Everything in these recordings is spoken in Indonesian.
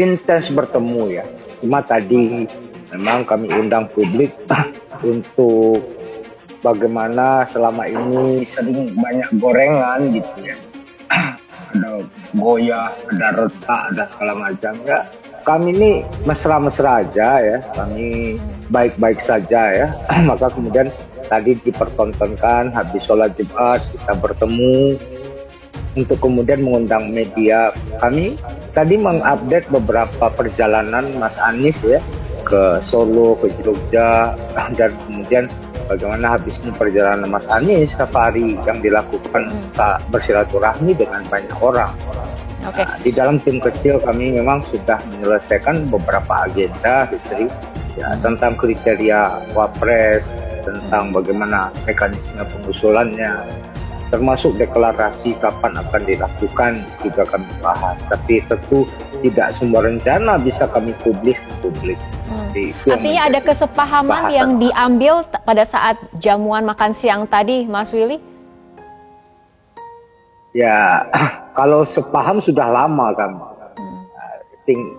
intens bertemu ya. Cuma tadi memang kami undang publik untuk bagaimana selama ini sering banyak gorengan gitu ya. Ada goyah, ada retak, ada segala macam ya. Kami ini mesra-mesra aja ya, kami baik-baik saja ya. Maka kemudian tadi dipertontonkan habis sholat Jumat kita bertemu untuk kemudian mengundang media. Kami tadi mengupdate beberapa perjalanan Mas Anies ya ke Solo, ke Jogja, dan kemudian bagaimana habisnya perjalanan Mas Anies safari yang dilakukan saat bersilaturahmi dengan banyak orang. Okay. Nah, di dalam tim kecil kami memang sudah menyelesaikan beberapa agenda ya, tentang kriteria wapres, tentang bagaimana mekanisme pengusulannya, termasuk deklarasi kapan akan dilakukan juga kami bahas. Tapi tentu tidak semua rencana bisa kami publis ke publik. Artinya ada kesepahaman bahasan yang diambil pada saat jamuan makan siang tadi, Mas Willy? Ya, kalau sepaham sudah lama kan.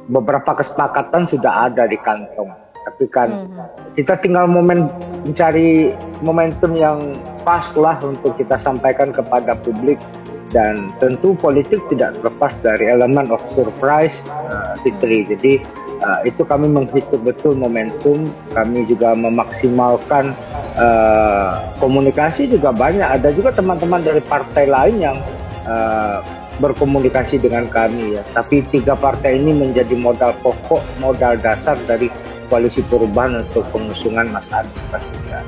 Beberapa kesepakatan sudah ada di kantong. Tapi kan kita tinggal mencari momentum yang pas lah untuk kita sampaikan kepada publik. Dan tentu politik tidak terlepas dari elemen of surprise, Fitri. Jadi itu kami menghitung betul momentum. Kami juga memaksimalkan komunikasi juga banyak. Ada juga teman-teman dari partai lain yang berkomunikasi dengan kami ya. Tapi 3 partai ini menjadi modal pokok, modal dasar dari koalisi perubahan untuk pengusungan Mas Anies Baswedan.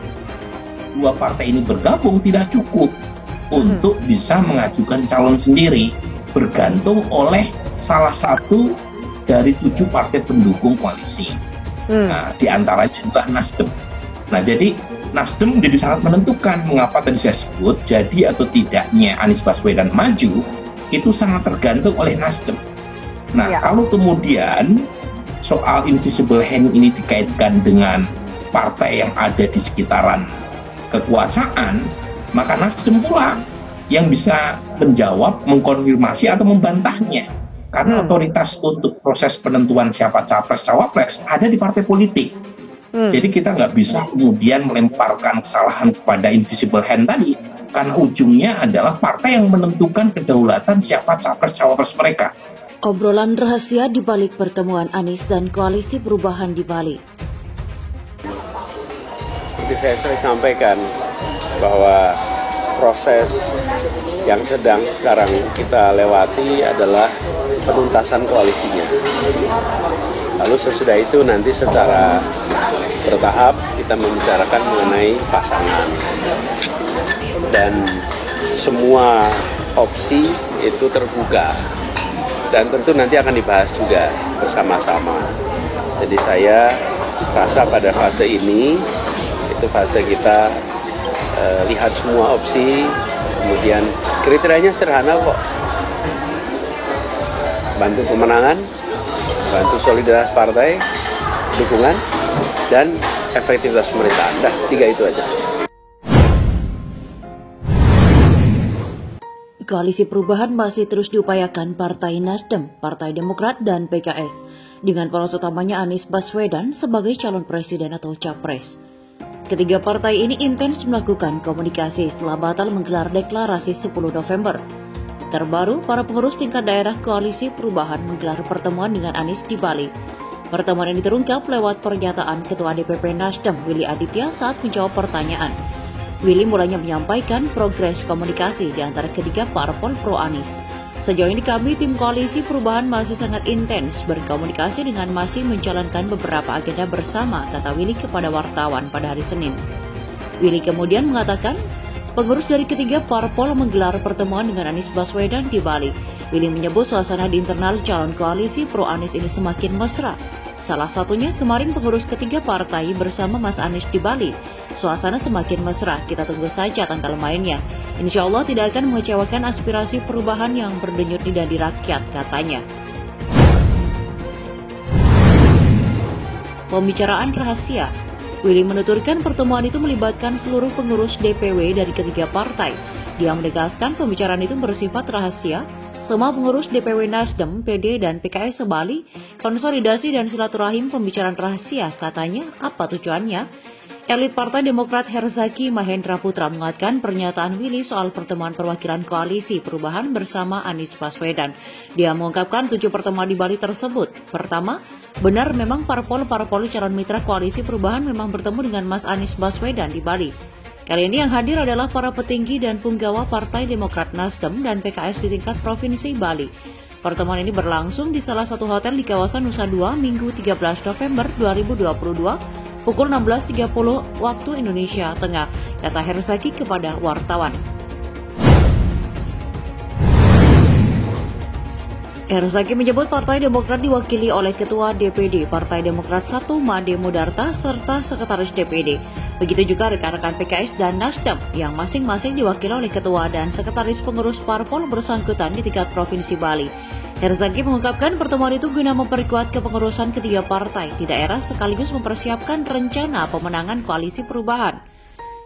2 partai ini bergabung tidak cukup untuk bisa mengajukan calon sendiri, bergantung oleh salah satu dari 7 partai pendukung koalisi. Nah, di antaranya juga Nasdem. Nah, jadi Nasdem menjadi sangat menentukan. Mengapa tadi saya sebut jadi atau tidaknya Anies Baswedan maju itu sangat tergantung oleh Nasdem. Nah, kalau kemudian soal invisible hand ini dikaitkan dengan partai yang ada di sekitaran kekuasaan, maka Nasdem pula yang bisa menjawab, mengkonfirmasi atau membantahnya. Karena otoritas untuk proses penentuan siapa capres-cawapres ada di partai politik. Jadi kita nggak bisa kemudian melemparkan kesalahan kepada invisible hand tadi, karena ujungnya adalah partai yang menentukan kedaulatan siapa capres-cawapres mereka. Obrolan rahasia di balik pertemuan Anies dan Koalisi Perubahan di Bali. Seperti saya sering sampaikan bahwa proses yang sedang sekarang kita lewati adalah penuntasan koalisinya. Lalu sesudah itu nanti secara bertahap kita membicarakan mengenai pasangan. Dan semua opsi itu terbuka. Dan tentu nanti akan dibahas juga bersama-sama. Jadi saya rasa pada fase ini, itu fase kita lihat semua opsi, kemudian kriterianya sederhana kok. Bantu pemenangan, bantu solidaritas partai, dukungan, dan efektivitas pemerintahan. Dah, 3 itu aja. Koalisi perubahan masih terus diupayakan Partai Nasdem, Partai Demokrat, dan PKS dengan poros utamanya Anies Baswedan sebagai calon presiden atau capres. Ketiga partai ini intens melakukan komunikasi setelah batal menggelar deklarasi 10 November. Terbaru, para pengurus tingkat daerah Koalisi Perubahan menggelar pertemuan dengan Anies di Bali. Pertemuan ini terungkap lewat pernyataan Ketua DPP Nasdem Willy Aditya saat menjawab pertanyaan. Willy mulanya menyampaikan progres komunikasi di antara ketiga parpol pro Anies. Sejauh ini kami tim Koalisi Perubahan masih sangat intens berkomunikasi dengan masih menjalankan beberapa agenda bersama, kata Willy kepada wartawan pada hari Senin. Willy kemudian mengatakan, pengurus dari ketiga parpol menggelar pertemuan dengan Anies Baswedan di Bali. Willy menyebut suasana di internal calon koalisi pro Anies ini semakin mesra. Salah satunya kemarin pengurus ketiga partai bersama Mas Anies di Bali. Suasana semakin mesra, kita tunggu saja tanggal mainnya. Insya Allah tidak akan mengecewakan aspirasi perubahan yang berdenyut di dadi rakyat, katanya. Pembicaraan rahasia. Willy menuturkan pertemuan itu melibatkan seluruh pengurus DPW dari ketiga partai. Dia menegaskan pembicaraan itu bersifat rahasia semua pengurus DPW Nasdem, PD, dan PKS se-Bali konsolidasi dan silaturahim pembicaraan rahasia. Katanya, apa tujuannya? Elit Partai Demokrat Herzaki Mahendra Putra mengatakan pernyataan Willy soal pertemuan perwakilan koalisi perubahan bersama Anies Baswedan. Dia mengungkapkan 7 pertemuan di Bali tersebut. Pertama, benar memang parpol calon mitra koalisi perubahan memang bertemu dengan Mas Anies Baswedan di Bali. Kali ini yang hadir adalah para petinggi dan punggawa Partai Demokrat Nasdem dan PKS di tingkat Provinsi Bali. Pertemuan ini berlangsung di salah satu hotel di kawasan Nusa Dua Minggu 13 November 2022 pukul 16.30 waktu Indonesia Tengah, kata Herzaki kepada wartawan. Herzaki menyebut Partai Demokrat diwakili oleh Ketua DPD Partai Demokrat 1 Made Mudarta serta Sekretaris DPD. Begitu juga rekan-rekan PKS dan Nasdem yang masing-masing diwakili oleh Ketua dan Sekretaris Pengurus Parpol bersangkutan di tingkat Provinsi Bali. Herzaki mengungkapkan pertemuan itu guna memperkuat kepengurusan ketiga partai di daerah sekaligus mempersiapkan rencana pemenangan koalisi perubahan.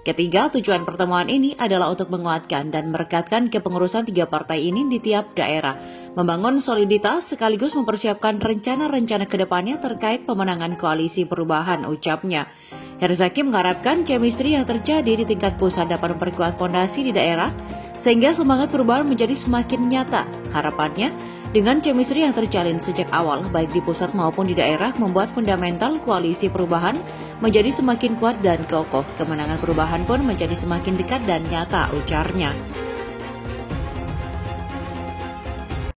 Ketiga, tujuan pertemuan ini adalah untuk menguatkan dan merekatkan kepengurusan 3 partai ini di tiap daerah, membangun soliditas sekaligus mempersiapkan rencana-rencana ke depannya terkait pemenangan koalisi perubahan, ucapnya. Herzaki mengharapkan chemistry yang terjadi di tingkat pusat dapat memperkuat fondasi di daerah, sehingga semangat perubahan menjadi semakin nyata. Harapannya, dengan chemistry yang terjalin sejak awal, baik di pusat maupun di daerah, membuat fundamental koalisi perubahan menjadi semakin kuat dan kokoh. Kemenangan perubahan pun menjadi semakin dekat dan nyata, ujarnya.